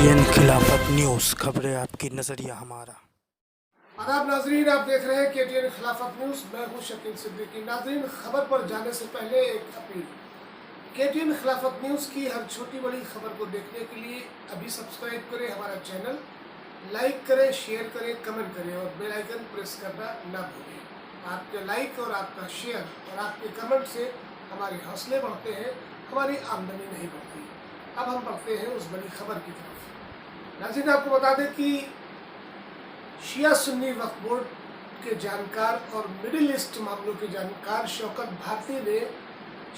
KTN खिलाफत news, खबरें आपकी नजरिया हमारा। आदाब नाजरीन, आप देख रहे हैं KTN खिलाफत न्यूज़। मैं हूं शकील सिद्दीकी। नाजरीन, खबर पर जाने से पहले एक अपील। KTN खिलाफत न्यूज़ की हर छोटी बड़ी खबर को देखने के लिए अभी सब्सक्राइब करें हमारा चैनल, लाइक करें, शेयर करें, कमेंट करें और बेल आइकन प्रेस करना ना भूलें। आपके लाइक और आपका शेयर और आपके कमेंट से हमारे हौसले बढ़ते हैं, हमारी आमदनी नहीं बढ़ती। अब हम बढ़ते हैं उस बड़ी खबर की तरफ। नाज़रीन, आपको बता दें कि शिया सुन्नी वक्फ बोर्ड के जानकार और मिडिल ईस्ट मामलों के जानकार शौकत भारती ने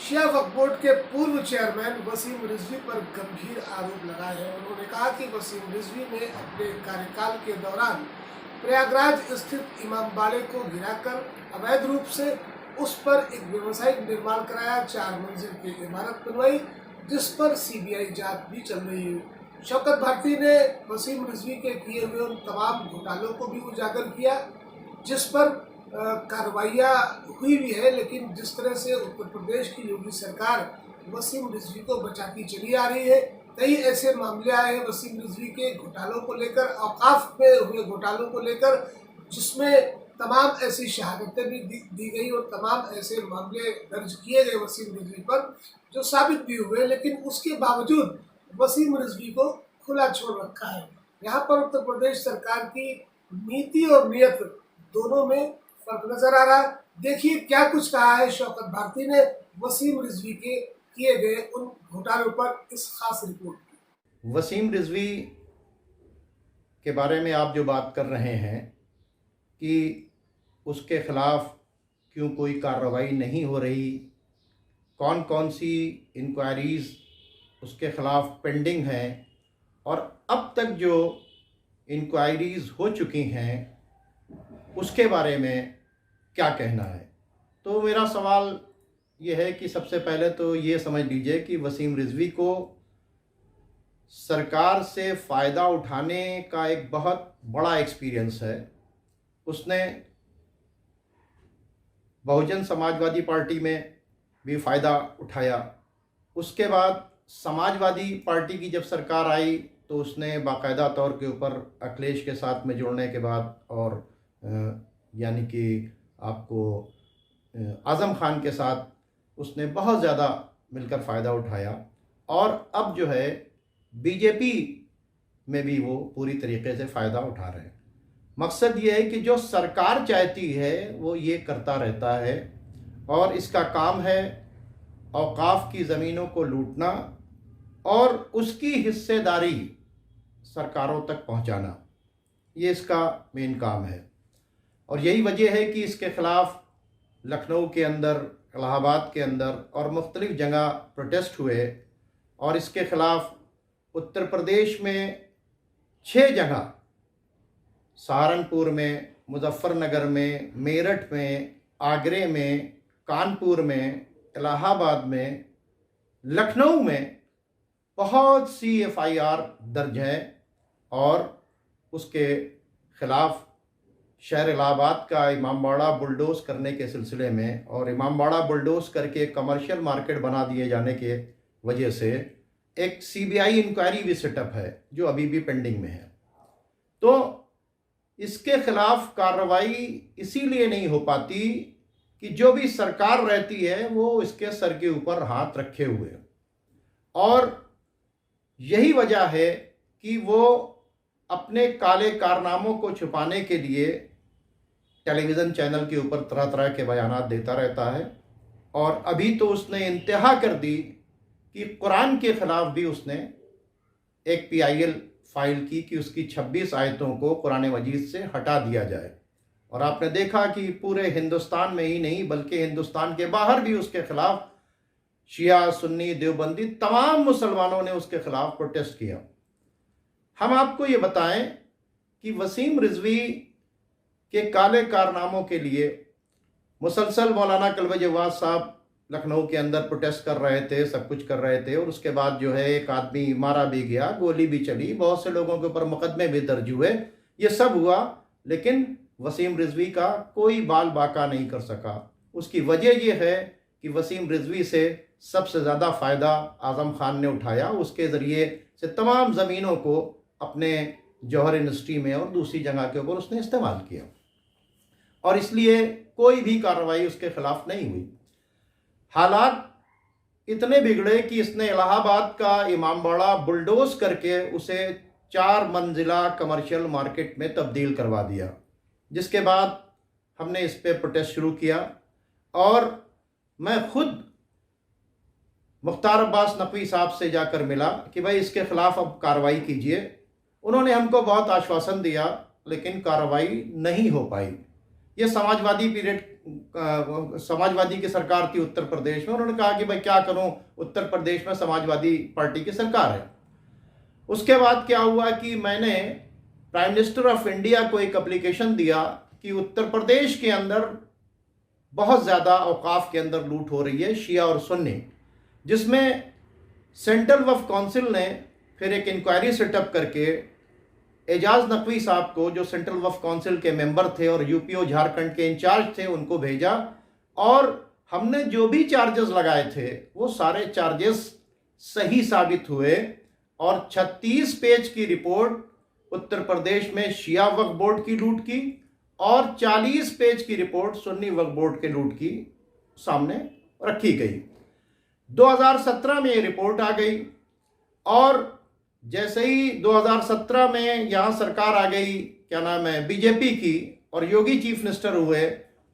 शिया वक्फ बोर्ड के पूर्व चेयरमैन वसीम रिजवी पर गंभीर आरोप लगाए हैं। उन्होंने कहा कि वसीम रिजवी ने अपने कार्यकाल के दौरान प्रयागराज स्थित इमामबाड़े को गिराकर अवैध रूप से उस पर एक व्यावसायिक निर्माण कराया, 4 मंजिल की इमारत बनवाई, जिस पर CBI जांच भी चल रही है। शौकत भारती ने वसीम रिजवी के किए हुए उन तमाम घोटालों को भी उजागर किया जिस पर कार्रवाइयाँ हुई भी है, लेकिन जिस तरह से उत्तर प्रदेश की योगी सरकार वसीम रिजवी को बचाती चली आ रही है, कई ऐसे मामले आए हैं वसीम रिजवी के घोटालों को लेकर, औकाफ में हुए घोटालों को लेकर, जिसमें तमाम ऐसी शहादतें भी दी गई और तमाम ऐसे मामले दर्ज किए गए वसीम रिजवी पर जो साबित भी हुए, लेकिन उसके बावजूद वसीम रिजवी को खुला छोड़ रखा है। यहाँ पर उत्तर प्रदेश सरकार की नीति और नीयत दोनों में फर्क नजर आ रहा है। देखिए क्या कुछ कहा है शौकत भारती ने वसीम रिजवी के किए गए उन घोटालों पर इस खास रिपोर्ट में। वसीम रिजवी के बारे में आप जो बात कर रहे हैं कि उसके खिलाफ क्यों कोई कार्रवाई नहीं हो रही, कौन कौन सी इंक्वायरीज़ उसके ख़िलाफ़ पेंडिंग हैं और अब तक जो इंक्वायरीज़ हो चुकी हैं उसके बारे में क्या कहना है। तो मेरा सवाल ये है कि सबसे पहले तो ये समझ लीजिए कि वसीम रिजवी को सरकार से फ़ायदा उठाने का एक बहुत बड़ा एक्सपीरियंस है। उसने बहुजन समाजवादी पार्टी में भी फ़ायदा उठाया, उसके बाद समाजवादी पार्टी की जब सरकार आई तो उसने बाकायदा तौर के ऊपर अखिलेश के साथ में जुड़ने के बाद और यानी कि आपको आज़म खान के साथ उसने बहुत ज़्यादा मिलकर फ़ायदा उठाया और अब जो है बीजेपी में भी वो पूरी तरीके से फ़ायदा उठा रहे हैं। मकसद ये है कि जो सरकार चाहती है वो ये करता रहता है और इसका काम है औकाफ की ज़मीनों को लूटना और उसकी हिस्सेदारी सरकारों तक पहुंचाना, ये इसका मेन काम है। और यही वजह है कि इसके ख़िलाफ़ लखनऊ के अंदर, इलाहाबाद के अंदर और मुख्तलिफ़ जगह प्रोटेस्ट हुए और इसके ख़िलाफ़ उत्तर प्रदेश में 6 जगह, सहारनपुर में, मुजफ्फरनगर में, मेरठ में, आगरे में, कानपुर में, इलाहाबाद में, लखनऊ में बहुत सी FIR दर्ज है और उसके ख़िलाफ़ शहर इलाहाबाद का इमामबाड़ा बुलडोज़ करने के सिलसिले में और इमामबाड़ा बुलडोज़ करके कमर्शियल मार्केट बना दिए जाने के वजह से एक CBI इंक्वायरी भी सेटअप है जो अभी भी पेंडिंग में है। तो इसके ख़िलाफ़ कार्रवाई इसीलिए नहीं हो पाती कि जो भी सरकार रहती है वो इसके सर के ऊपर हाथ रखे हुए, और यही वजह है कि वो अपने काले कारनामों को छुपाने के लिए टेलीविज़न चैनल के ऊपर तरह तरह के बयानात देता रहता है। और अभी तो उसने इंतहा कर दी कि कुरान के ख़िलाफ़ भी उसने एक PIL फाइल की कि उसकी 26 आयतों को कुरान मजीद से हटा दिया जाए। और आपने देखा कि पूरे हिंदुस्तान में ही नहीं बल्कि हिंदुस्तान के बाहर भी उसके ख़िलाफ़ शिया, सुन्नी, देवबंदी तमाम मुसलमानों ने उसके ख़िलाफ़ प्रोटेस्ट किया। हम आपको ये बताएं कि वसीम रिजवी के काले कारनामों के लिए मुसलसल मौलाना कल्ब जवाद साहब लखनऊ के अंदर प्रोटेस्ट कर रहे थे, सब कुछ कर रहे थे, और उसके बाद जो है एक आदमी मारा भी गया, गोली भी चली, बहुत से लोगों के ऊपर मुकदमे भी दर्ज हुए, ये सब हुआ, लेकिन वसीम रिजवी का कोई बाल बाका नहीं कर सका। उसकी वजह यह है कि वसीम रिजवी से सबसे ज़्यादा फ़ायदा आज़म खान ने उठाया, उसके ज़रिए से तमाम ज़मीनों को अपने जौहर यूनिवर्सिटी में और दूसरी जगह के ऊपर उसने इस्तेमाल किया, और इसलिए कोई भी कार्रवाई उसके खिलाफ नहीं हुई। हालात इतने बिगड़े कि इसने इलाहाबाद का इमामबाड़ा बुलडोज करके उसे 4 मंजिला कमर्शियल मार्केट में तब्दील करवा दिया, जिसके बाद हमने इस पर प्रोटेस्ट शुरू किया और मैं खुद मुख्तार अब्बास नकवी साहब से जाकर मिला कि भाई इसके खिलाफ अब कार्रवाई कीजिए। उन्होंने हमको बहुत आश्वासन दिया, लेकिन कार्रवाई नहीं हो पाई। ये समाजवादी की सरकार थी उत्तर प्रदेश में। उन्होंने कहा कि भाई क्या करूं, उत्तर प्रदेश में समाजवादी पार्टी की सरकार है। उसके बाद क्या हुआ कि मैंने प्राइम मिनिस्टर ऑफ इंडिया को एक एप्लीकेशन दिया कि उत्तर प्रदेश के अंदर बहुत ज़्यादा औकाफ के अंदर लूट हो रही है, शिया और सुन्नी, जिसमें सेंट्रल वक्फ काउंसिल ने फिर एक इंक्वायरी सेटअप करके एजाज नकवी साहब को, जो सेंट्रल वक्फ काउंसिल के मेंबर थे और यूपीओ झारखंड के इंचार्ज थे, उनको भेजा और हमने जो भी चार्जेस लगाए थे वो सारे चार्जेस सही साबित हुए और 36 पेज की रिपोर्ट उत्तर प्रदेश में शिया वक्फ बोर्ड की लूट की और 40 पेज की रिपोर्ट सुन्नी वक्फ बोर्ड के लूट की सामने रखी गई। 2017 में ये रिपोर्ट आ गई और जैसे ही 2017 में यहाँ सरकार आ गई, क्या नाम है, बीजेपी की, और योगी चीफ मिनिस्टर हुए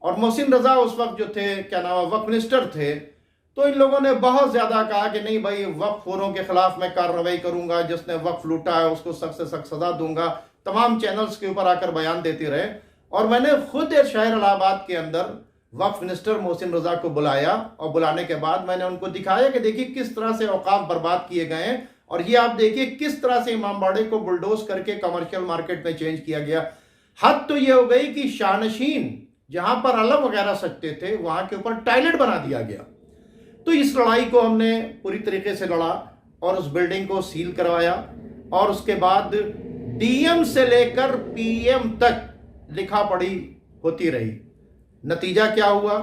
और मोहसिन रजा उस वक्त जो थे, क्या नाम है, वक्फ मिनिस्टर थे, तो इन लोगों ने बहुत ज़्यादा कहा कि नहीं भाई वक्फ खोरों के खिलाफ मैं कार्रवाई करूंगा, जिसने वक्फ लूटा है उसको सख्त से सख्त सजा दूंगा। तमाम चैनल्स के ऊपर आकर बयान देते रहे और मैंने खुद शहर इलाहाबाद के अंदर वक्फ मिनिस्टर मोहसिन रजा को बुलाया और बुलाने के बाद मैंने उनको दिखाया कि देखिए किस तरह से औकाफ बर्बाद किए गए हैं और ये आप देखिए किस तरह से इमामबाड़े को बुलडोज करके कमर्शियल मार्केट में चेंज किया गया। हद तो ये हो गई कि शानशीन जहां पर अलम वगैरह सजते थे वहां के ऊपर टॉयलेट बना दिया गया। तो इस लड़ाई को हमने पूरी तरीके से लड़ा और उस बिल्डिंग को सील करवाया और उसके बाद डीएम से लेकर पीएम तक लिखा पढ़ी होती रही। नतीजा क्या हुआ,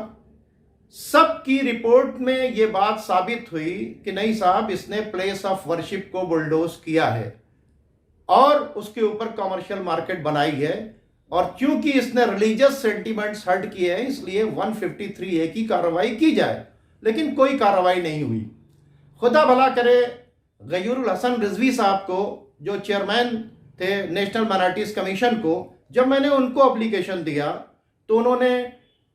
सबकी रिपोर्ट में यह बात साबित हुई कि नहीं साहब, इसने प्लेस ऑफ वर्शिप को बुलडोज किया है और उसके ऊपर कमर्शियल मार्केट बनाई है और क्योंकि इसने रिलीजियस सेंटिमेंट्स हर्ट किए हैं इसलिए 153A की कार्रवाई की जाए, लेकिन कोई कार्रवाई नहीं हुई। खुदा भला करे गयूरुल हसन रिजवी साहब को, जो चेयरमैन थे नेशनल माइनॉरिटीज कमीशन को, जब मैंने उनको एप्लीकेशन दिया तो उन्होंने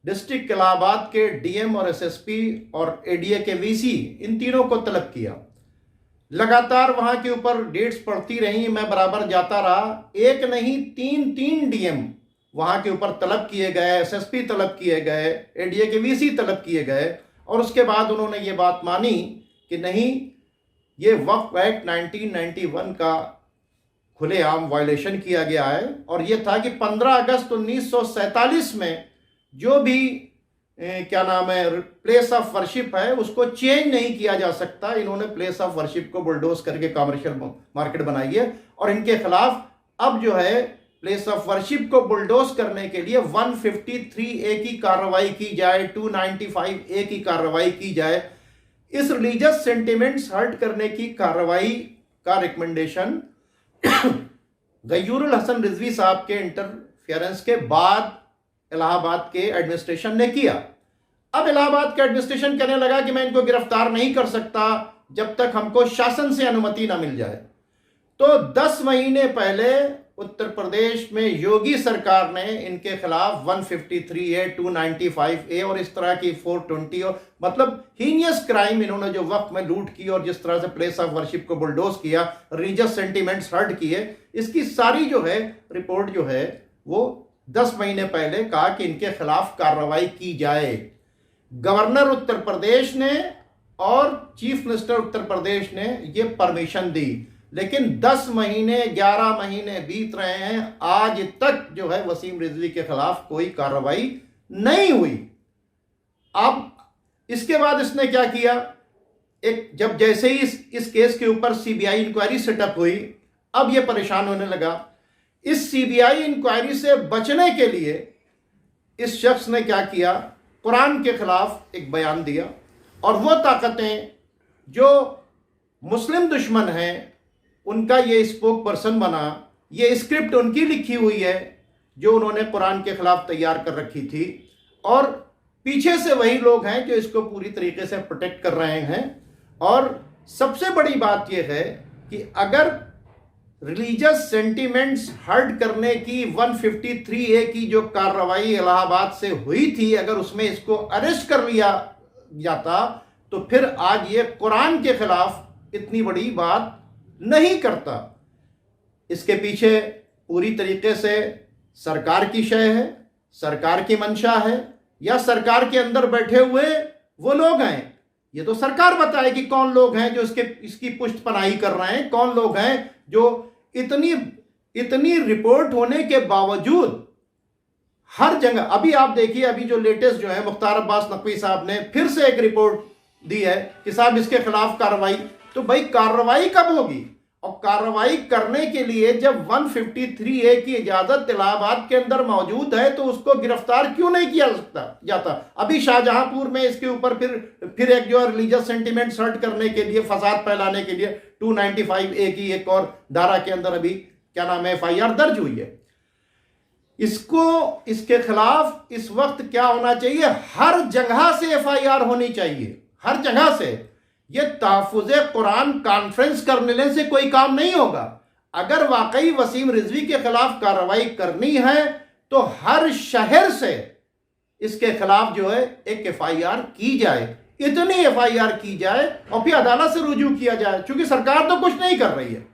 डिस्ट्रिक्ट इलाहाबाद के डीएम और एसएसपी और एडीए के वीसी, इन तीनों को तलब किया। लगातार वहां के ऊपर डेट्स पड़ती रही, मैं बराबर जाता रहा। एक नहीं 3 डीएम वहां के ऊपर तलब किए गए, एसएसपी तलब किए गए, एडीए के वीसी तलब किए गए और उसके बाद उन्होंने ये बात मानी कि नहीं, ये वक्फ एक्ट 1991 का खुलेआम वायलेशन किया गया है और यह था कि 15 अगस्त 1947 में जो भी क्या नाम है प्लेस ऑफ वर्शिप है उसको चेंज नहीं किया जा सकता। इन्होंने प्लेस ऑफ वर्शिप को बुलडोज करके कमर्शियल मार्केट बनाई है और इनके खिलाफ अब जो है प्लेस ऑफ वर्शिप को बुलडोज करने के लिए 153A की कार्रवाई की जाए, 295A की कार्रवाई की जाए। इस रिलीजियस सेंटिमेंट्स हर्ट करने की कार्रवाई का रिकमेंडेशन गयूरुल हसन रिजवी साहब के इंटरफेरेंस के बाद इलाहाबाद के एडमिनिस्ट्रेशन ने किया। अब इलाहाबाद का एडमिनिस्ट्रेशन कहने लगा कि मैं इनको गिरफ्तार नहीं कर सकता जब तक हमको शासन से अनुमति ना मिल जाए। तो 10 महीने पहले उत्तर प्रदेश में योगी सरकार ने इनके खिलाफ 153A, 295A और इस तरह की 420 और मतलब हीनियस क्राइम इन्होंने जो वक्त में लूट की और जिस तरह से प्लेस ऑफ वर्शिप को बुलडोज किया, रिलीजियस सेंटिमेंट्स हर्ट किए, इसकी सारी जो है रिपोर्ट जो है वो 10 महीने पहले कहा कि इनके खिलाफ कार्रवाई की जाए। गवर्नर उत्तर प्रदेश ने और चीफ मिनिस्टर उत्तर प्रदेश ने ये परमिशन दी, लेकिन 10 महीने 11 महीने बीत रहे हैं, आज तक जो है वसीम रिजवी के खिलाफ कोई कार्रवाई नहीं हुई। अब इसके बाद इसने क्या किया, जब जैसे ही इस केस के ऊपर सीबीआई इंक्वायरी सेटअप हुई, अब ये परेशान होने लगा। इस सीबीआई इंक्वायरी से बचने के लिए इस शख्स ने क्या किया, कुरान के खिलाफ एक बयान दिया और वो ताकतें जो मुस्लिम दुश्मन हैं उनका ये स्पोक पर्सन बना, ये स्क्रिप्ट उनकी लिखी हुई है जो उन्होंने कुरान के खिलाफ तैयार कर रखी थी, और पीछे से वही लोग हैं जो इसको पूरी तरीके से प्रोटेक्ट कर रहे हैं। और सबसे बड़ी बात यह है कि अगर रिलीजियस सेंटिमेंट्स हर्ट करने की 153A की जो कार्रवाई इलाहाबाद से हुई थी, अगर उसमें इसको अरेस्ट कर लिया जाता तो फिर आज ये कुरान के खिलाफ इतनी बड़ी बात नहीं करता। इसके पीछे पूरी तरीके से सरकार की शय है, सरकार की मंशा है, या सरकार के अंदर बैठे हुए वो लोग हैं। ये तो सरकार बताए कि कौन लोग हैं जो इसकी पुष्टपनाही कर रहे हैं, कौन लोग हैं जो इतनी रिपोर्ट होने के बावजूद हर जगह। अभी आप देखिए, अभी जो लेटेस्ट जो है मुख्तार अब्बास नकवी साहब ने फिर से एक रिपोर्ट दी है कि साहब इसके खिलाफ कार्रवाई। तो भाई कार्रवाई कब होगी? और कार्रवाई करने के लिए जब 153A की इजाजत इलाहाबाद के अंदर मौजूद है तो उसको गिरफ्तार क्यों नहीं किया जाता? अभी शाहजहांपुर में इसके ऊपर फिर एक जो रिलीजियस सेंटिमेंट हर्ट करने के लिए, फसाद फैलाने के लिए 295A की एक और धारा के अंदर अभी क्या नाम है FIR दर्ज हुई है। इसके खिलाफ इस वक्त क्या होना चाहिए? हर जगह से FIR होनी चाहिए, हर जगह से। ये तहफ़्फ़ुज़े कुरान कॉन्फ्रेंस करने से कोई काम नहीं होगा। अगर वाकई वसीम रिजवी के खिलाफ कार्रवाई करनी है तो हर शहर से इसके खिलाफ जो है एक FIR की जाए, इतनी FIR की जाए और फिर अदालत से रुजू किया जाए। क्योंकि सरकार तो कुछ नहीं कर रही है,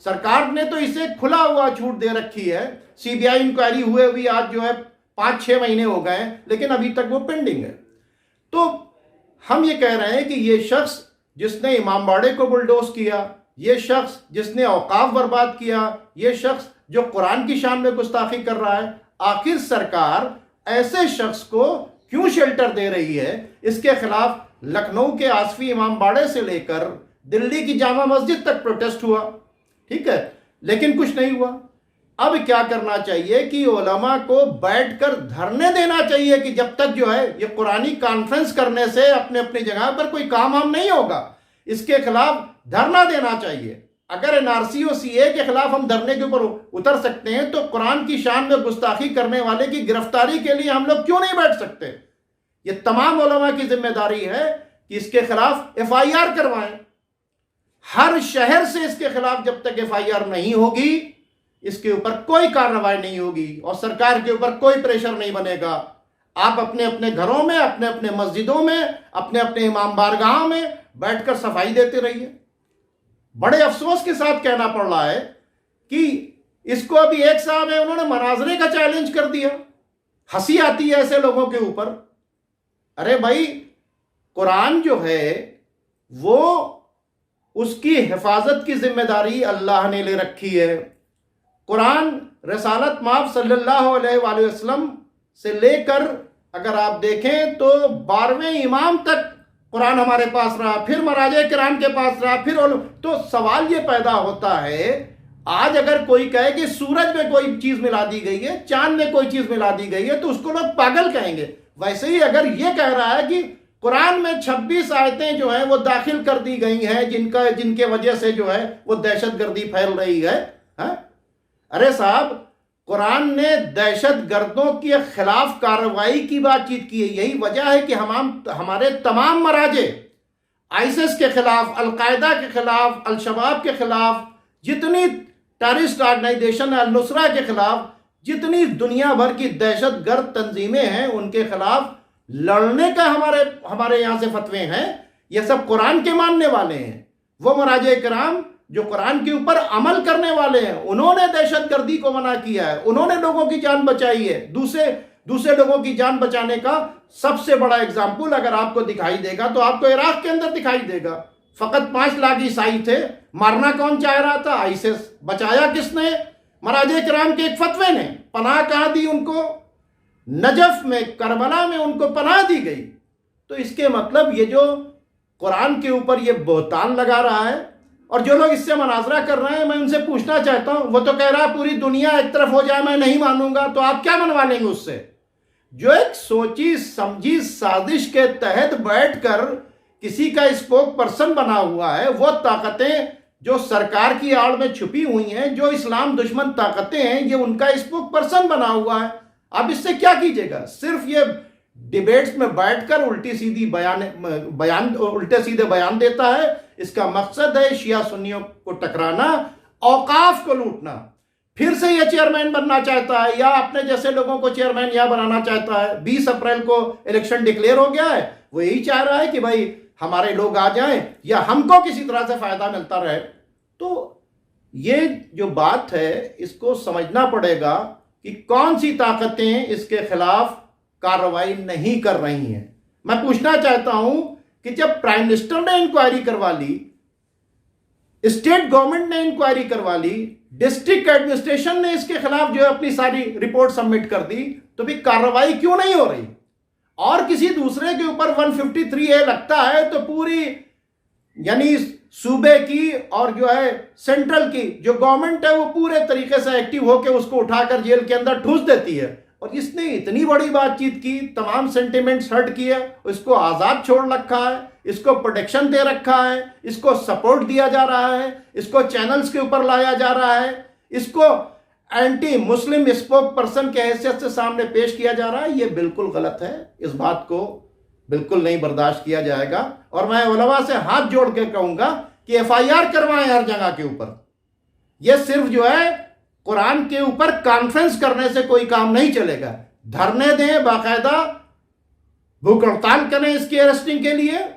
सरकार ने तो इसे खुला हुआ छूट दे रखी है। CBI इंक्वायरी हुए हुई आज जो है 5-6 महीने हो गए हैं, लेकिन अभी तक वो पेंडिंग है। तो हम ये कह रहे हैं कि ये शख्स जिसने इमामबाड़े को बुलडोज किया, ये शख्स जिसने औकाफ बर्बाद किया, ये शख्स जो कुरान की शान में गुस्ताखी कर रहा है, आखिर सरकार ऐसे शख्स को क्यों शेल्टर दे रही है? इसके खिलाफ लखनऊ के आसफी इमामबाड़े से लेकर दिल्ली की जामा मस्जिद तक प्रोटेस्ट हुआ, ठीक है, लेकिन कुछ नहीं हुआ। अब क्या करना चाहिए कि उलमा को बैठकर धरने देना चाहिए कि जब तक जो है ये कुरानी कॉन्फ्रेंस करने से अपने अपनी जगह पर कोई काम हम नहीं होगा, इसके खिलाफ धरना देना चाहिए। अगर NRC और CA के खिलाफ हम धरने के ऊपर उतर सकते हैं तो कुरान की शान में गुस्ताखी करने वाले की गिरफ्तारी के लिए हम लोग क्यों नहीं बैठ सकते? ये तमाम उलमा की जिम्मेदारी है कि इसके खिलाफ FIR करवाएं। हर शहर से इसके खिलाफ जब तक FIR नहीं होगी, इसके ऊपर कोई कार्रवाई नहीं होगी और सरकार के ऊपर कोई प्रेशर नहीं बनेगा। आप अपने अपने घरों में, अपने अपने मस्जिदों में, अपने अपने इमाम बारगाहों में बैठकर सफाई देते रहिए। बड़े अफसोस के साथ कहना पड़ रहा है कि इसको अभी एक साहब है, उन्होंने मनाजरे का चैलेंज कर दिया। हंसी आती है ऐसे लोगों के ऊपर। अरे भाई, कुरान जो है वो उसकी हिफाजत की जिम्मेदारी अल्लाह ने ले रखी है। कुरान रसालत माब सल्लल्लाहु अलैहि वसल्लम से लेकर अगर आप देखें तो 12वें इमाम तक कुरान हमारे पास रहा, फिर मराजे किराम के पास रहा, फिर तो सवाल ये पैदा होता है, आज अगर कोई कहे कि सूरज में कोई चीज मिला दी गई है, चांद में कोई चीज मिला दी गई है, तो उसको लोग पागल कहेंगे। वैसे ही अगर ये कह रहा है कि कुरान में 26 आयतें जो है वो दाखिल कर दी गई हैं जिनके वजह से जो है वो दहशतगर्दी फैल रही है, अरे साहब, कुरान ने दहशतगर्दों के खिलाफ कार्रवाई की बातचीत की है। यही वजह है कि हमारे तमाम मराजे आईसिस के खिलाफ, अलकायदा के खिलाफ, अल-शबाब के खिलाफ, जितनी टेररिस्ट ऑर्गेनाइजेशन है, अल-नुसरा के खिलाफ, जितनी दुनिया भर की दहशतगर्द तंजीमें हैं उनके खिलाफ लड़ने का हमारे यहाँ से फतवे हैं। ये सब कुरान के मानने वाले हैं। वो मराजे किराम जो कुरान के ऊपर अमल करने वाले हैं, उन्होंने दहशतगर्दी को मना किया है, उन्होंने लोगों की जान बचाई है। दूसरे लोगों की जान बचाने का सबसे बड़ा एग्जाम्पल अगर आपको दिखाई देगा तो आपको इराक के अंदर दिखाई देगा। फकत 5 लाख ईसाई थे, मारना कौन चाह रहा था? आईसिस। बचाया किसने? मराजे किराम के एक फतवे ने। पनाह कहाँ दी उनको? नजफ में, करबला में उनको पनाह दी गई। तो इसके मतलब ये जो कुरान के ऊपर ये बहतान लगा रहा है और जो लोग इससे मनाजरा कर रहे हैं, मैं उनसे पूछना चाहता हूं, वो तो कह रहा है पूरी दुनिया एक तरफ हो जाए, मैं नहीं मानूंगा, तो आप क्या मनवा लेंगे उससे? जो एक सोची समझी साजिश के तहत बैठकर किसी का स्पोक पर्सन बना हुआ है, वो ताकतें जो सरकार की आड़ में छुपी हुई हैं, जो इस्लाम दुश्मन ताकतें हैं, ये उनका स्पोक पर्सन बना हुआ है। अब इससे क्या कीजिएगा? सिर्फ ये डिबेट्स में बैठकर उल्टे सीधे बयान देता है। इसका मकसद है शिया सुन्नियों को टकराना, औकाफ को लूटना। फिर से ये चेयरमैन बनना चाहता है या अपने जैसे लोगों को चेयरमैन या बनाना चाहता है। 20 अप्रैल को इलेक्शन डिक्लेयर हो गया है, वो यही चाह रहा है कि भाई हमारे लोग आ जाएं या हमको किसी तरह से फायदा मिलता रहे। तो ये जो बात है, इसको समझना पड़ेगा कि कौन सी ताकतें इसके खिलाफ कार्रवाई नहीं कर रही हैं। मैं पूछना चाहता हूं कि जब प्राइम मिनिस्टर ने इंक्वायरी करवा ली, स्टेट गवर्नमेंट ने इंक्वायरी करवा ली, डिस्ट्रिक्ट एडमिनिस्ट्रेशन ने इसके खिलाफ जो है अपनी सारी रिपोर्ट सबमिट कर दी, तो भी कार्रवाई क्यों नहीं हो रही? और किसी दूसरे के ऊपर 153A लगता है तो पूरी यानी सूबे की और जो है सेंट्रल की जो गवर्नमेंट है वो पूरे तरीके से एक्टिव होकर उसको उठाकर जेल के अंदर ठूस देती है। और इसने इतनी बड़ी बातचीत की, तमाम सेंटिमेंट्स हर्ट किए, इसको आजाद छोड़ रखा है, इसको प्रोटेक्शन दे रखा है, इसको सपोर्ट दिया जा रहा है, इसको चैनल्स के ऊपर लाया जा रहा है, इसको एंटी मुस्लिम स्पोक पर्सन के हैसियत से सामने पेश किया जा रहा है। यह बिल्कुल गलत है। इस बात को बिल्कुल नहीं बर्दाश्त किया जाएगा। और मैं उलमा से हाथ जोड़ के कहूंगा कि FIR करवाएं हर जगह के ऊपर। यह सिर्फ जो है कुरान के ऊपर कॉन्फ्रेंस करने से कोई काम नहीं चलेगा। धरने दें, बाकायदा भूख हड़ताल करें इसकी अरेस्टिंग के लिए,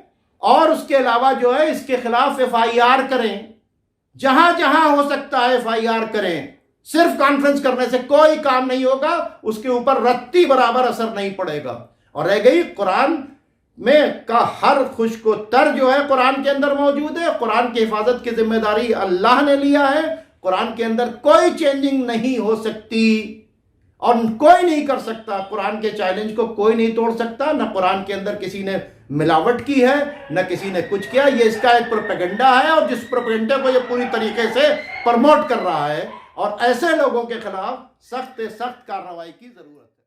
और उसके अलावा जो है इसके खिलाफ FIR करें। जहां जहां हो सकता है FIR करें। सिर्फ कॉन्फ्रेंस करने से कोई काम नहीं होगा, उसके ऊपर रत्ती बराबर असर नहीं पड़ेगा। और रह गई कुरान में का हर खुशको तर जो है कुरान के अंदर मौजूद है। कुरान की हिफाजत की जिम्मेदारी अल्लाह ने लिया है। कुरान के अंदर कोई चेंजिंग नहीं हो सकती और कोई नहीं कर सकता। कुरान के चैलेंज को कोई नहीं तोड़ सकता। न कुरान के अंदर किसी ने मिलावट की है, न किसी ने कुछ किया। ये इसका एक प्रोपेगेंडा है और जिस प्रोपेगेंडे को ये पूरी तरीके से प्रमोट कर रहा है। और ऐसे लोगों के खिलाफ सख्त कार्रवाई की जरूरत है।